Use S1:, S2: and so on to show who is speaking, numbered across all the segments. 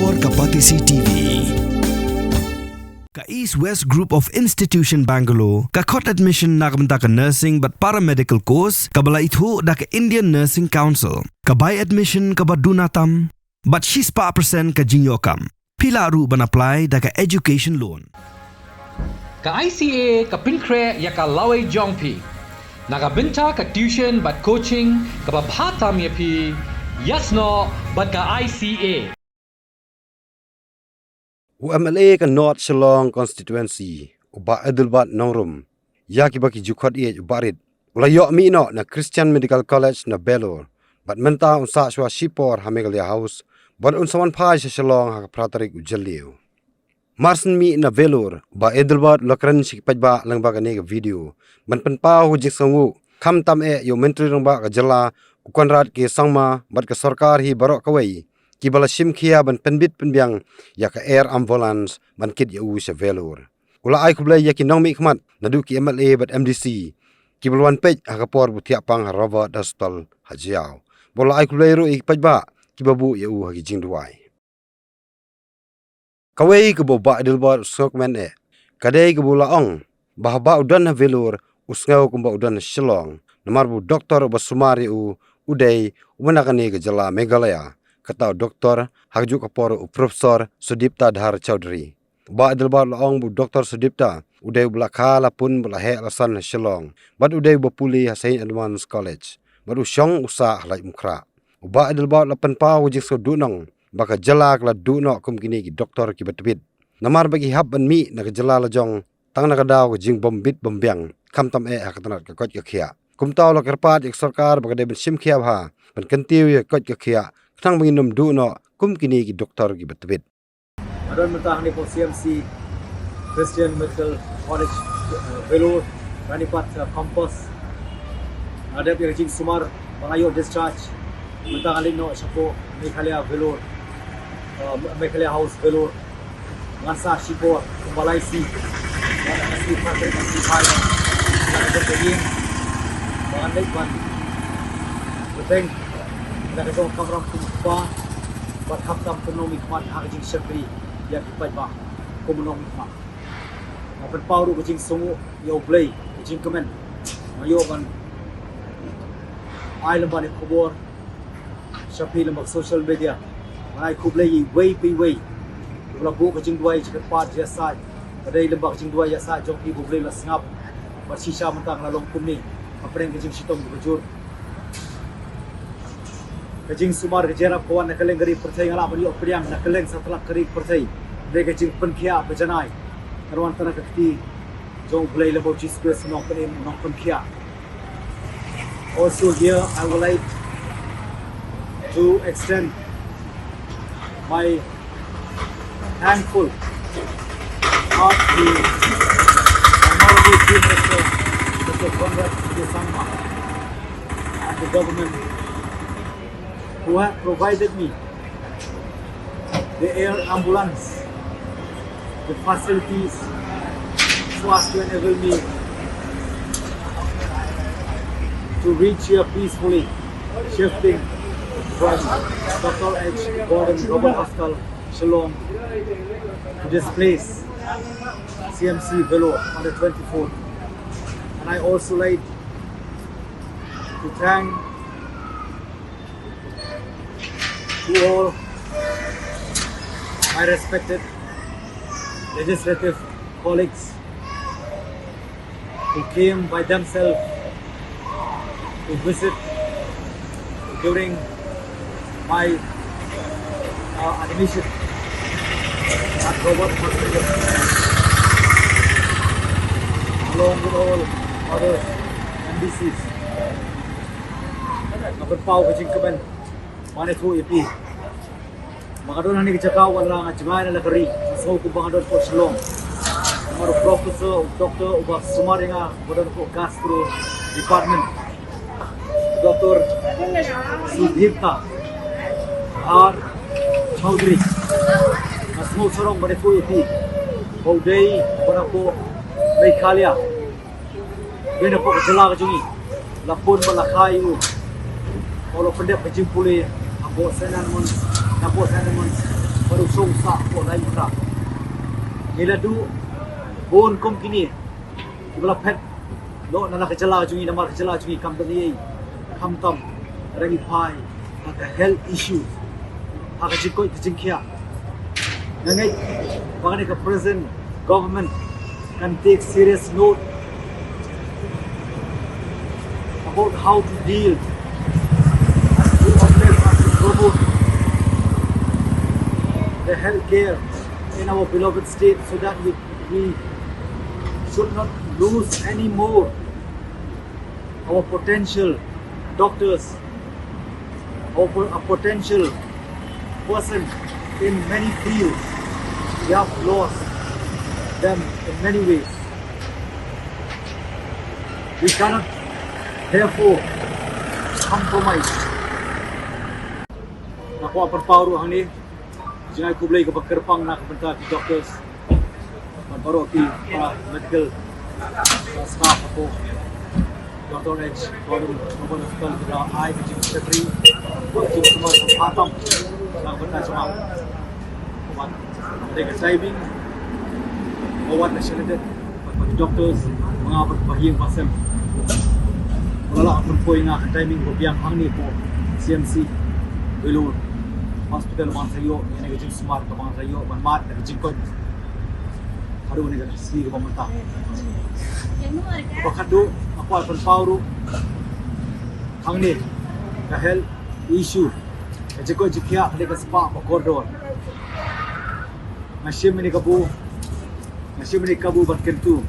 S1: Doktor Kapatisi TV. Ka East West Group of Institution Bangalore, ka khot admission na kabenta ka nursing but paramedical course, kabala itu da ka Indian Nursing Council. Ka buy admission ka badunatam, but she's pa percent ka jinyokam. Pila ru ban apply da ka education loan.
S2: Ka ICA ka pinkre ya ka laway jongpi. Nakabenta ka tuition but coaching ka babhatam ya pi. Yes no, but ka ICA.
S3: UMLA ka North Shillong constituency uba Adelbert Nongrum yaki baki jukhot ie ubarit ulayo mi no na Christian Medical College na Vellore but menta unsa shwa shipor ha Meghalaya House but unsawan phai Shillong ha pratarik ujaliu Marsen mi na Vellore ba Adelbert lokran sikpajba langba ka ne video man panpa hu jiksangu kham tam e yo mentri rangba ka jala ukonrat ke sangma bat ka sarkar hi barok kawai kibala simkhia ban penbit penbiang ya ka air ambulance ban kit ya u se Vellore ula ai kublai ya ki nongmi khmat nadu ki MLA bat MDC kibalwan pej ha kapor butia pang Robert Hospital hajiao bola ai kublai ru ik pajba kibabu ya u ha ki jingduai kawai ke boba Adelbert sokmen e kadai ke bola ong bahaba udan ha Vellore usngau kumba udan Shillong namar bu Doktor ba Sumar u udai umanakani ke jala Meghalaya kata Doktor hagju kapor Profesor Sudipta Dhar Chaudhary ba Adelbert laong bu Doktor Sudipta udai belakhala pun belahe alasan Shillong bad udai bapuli Saint Edmunds College badu syong usa halai mukra ba Adelbert lapan pa wajik so dunong baka jalak la duno kum kini ki Doktor ki batbit namar bagi hab ban mi na jala la jong tang na kadaw jing bombit bombyang kam tam e hakatanat ka kot ka khia kum taw la karpat ek sarkar baka de ben sim khia ha ban kantiu ye kot ka khia tang banginum duno kum kini ki Doktor ki batbit
S4: adon mentah ni ko CMC Christian Medical College Vellore Ranipat campus ada pi jing Sumar bangayo discharge mentah ali no sapo Meghalaya Vellore Meghalaya House Vellore ngasa sipo kumbalai si si patri si pai ada begin bangai ban beteng nak so kamera kumpa bat hakam ekonomi mat hajing sekri ya kipat ba ekonomi mat apan pauru kucing sungu yo play kucing kemen ayo ban ai lemban kubur shapi lembak social media ai kublai way ula bu kucing duai cekat pat jasa kadai lembak kucing duai jasa joki kublai la sngap bersisa mentang lalong kum ni apreng kucing sitom bujur kucing Sumar kejerap kawan nak keleng gari percaya ngala bani opriang nak keleng setelah kari percaya de kucing penkia bejanai karwan tanah keti jong play lebo chisku senong penim nong penkia also here I would like to extend my thankful heart to Honorable Chief Minister Dr. Conrad Sangma and the government who have provided me the air ambulance, the facilities so as to enable me to reach here peacefully, shifting from Dr. H. Gordon Global Hospital, Shillong, to this place, CMC Vellore on the 24th. And I also like to thank to all my respected legislative colleagues who came by themselves to visit during my admission at Robert Hospital, along with all other MDCs. Naberpau kucing kemen, mana tu ipi. Makadon hani kecakau wala nga jengay na lakari, so kubangadon po Shillong. Namaro Professor, Doktor, ubah Sumar nga, wadon po Gastro Department. Dr. Sudipta Dhar Chaudhary Asmo Sorong Barefu Iti Baudai Barako Meghalaya Bena po kajala kajungi Lapun balakayu Kalau pendek kejimpuli Abo Senamon baru song sa ko lai pra nila du bon kom kini ibla pet do na kejala jungi namar kejala jungi company kam tam rangi pai the health issues aga jikoi tjingkhia nangai bagane ka present government can take serious note about how to deal promote the healthcare in our beloved state so that we should not lose any more our potential doctors, our potential person in many fields. We have lost them in many ways. We cannot therefore compromise. Nakuha perpauru ang ni jangan kublai ke berkerpang nak bentar di doctors baru ki medical staff aku Doktor H Gordon Global Hospital kita ai ke secretary working semua patam nak bentar semua buat mereka saving buat nationality bagi doctors mengapa bahagian pasal wala perpoi na timing rupiah hang ni po CMC Vellore hospital man sayo ni naging Sumar ka man sayo man mat naging kon haru ni ka si ka pamanta pakado ako ay panpauro ang ni ka health issue ka ko jikya kali ka spa pa corridor machine ni kabu bat kentu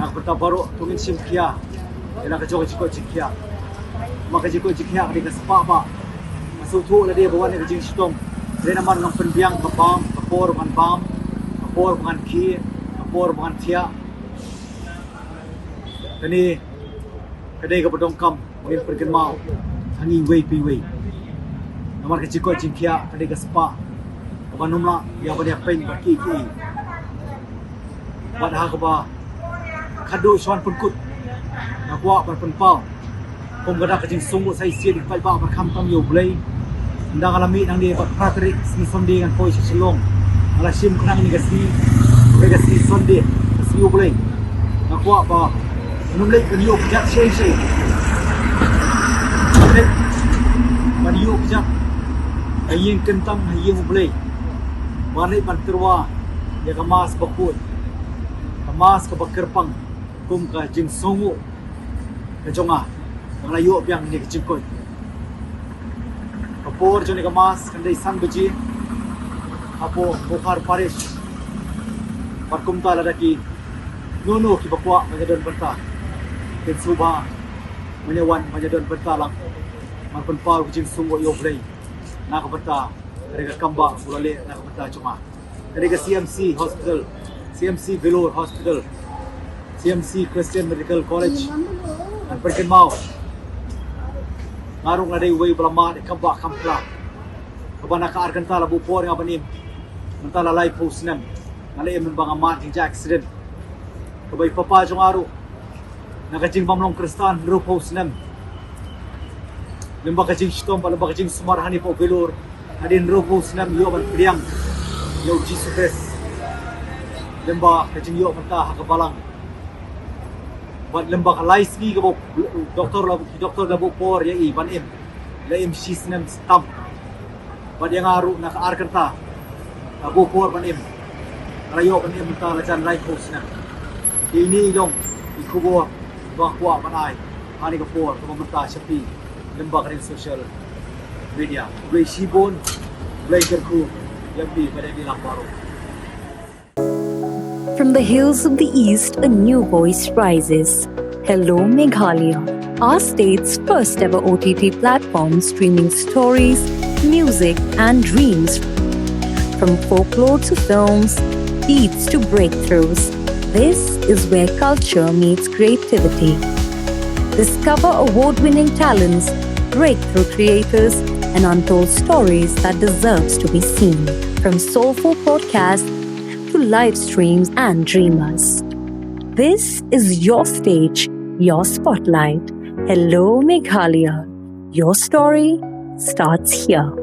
S4: nak bertabaro tungin simkia ila ka ko jikya maka jikya kali ka spa pa sutu la dia bawa ni jing stom dia naman ng penbiang kapam kapor man bam kapor man ki kapor man tia kani kadai ka bodong kam ngin perken mau hangi wei pi wei namar ka chiko jingkia kadai ka spa abanumla ya badia pen ba ki bad ha ka ba khadu swan punkut nakwa ban penpau kom gada ka jing sungu sai sia di pai ba ba kham tam yo blai ndang alami nang dia praterik si sonde kan poi silong ala sim kena ni gasi sonde si yo boleh nakwa ba numlei kan yo jak sei ban yo jak ayin kentang ayin boleh banai ban terwa ya kamas bakut kamas ka bakerpang kum ka jing songu ka jonga ngala yo biang ni kicikoi kapor joni kamas kandai sang beji apo bukhar parish parkum tala daki nono ki bakwa majadon benta ken suba menyewan majadon benta lang marpun pau jing sungo yo play nak benta rega kamba bulale nak benta cuma rega CMC hospital CMC Vellore hospital CMC Christian Medical College dan perken mau ngarung ada wei belama di kamba kampla kabana ka arkan tala bu por nga banim mentala lai posnem ngalai men bang amat hingga accident kabai papa jong aru nakajing bamlong kristan ru posnem lemba kajing stom pala kajing Sumar hani po Vellore adin ru posnem yo ban priang yo Jesus lemba kajing yo mata hakabalang buat lembak laisni ke doktor labu por ya i ban im la im sisnem stamp buat yang aru nak arkan ta labu por ban im rayo ban im ta la jan lai posna ini dong ikubo bahwa ban ai ani ke por ko mata sepi lembak rin social media blai sibon blai kerku yang bi pada bilang baru.
S5: From the hills of the east, a new voice rises. Hello Meghalaya, our state's first ever OTT platform streaming stories, music and dreams. From folklore to films, beats to breakthroughs, this is where culture meets creativity. Discover award-winning talents, breakthrough creators, and untold stories that deserves to be seen. From soulful podcasts to live streams and dreamers. This is your stage, your spotlight. Hello Meghalaya. Your story starts here.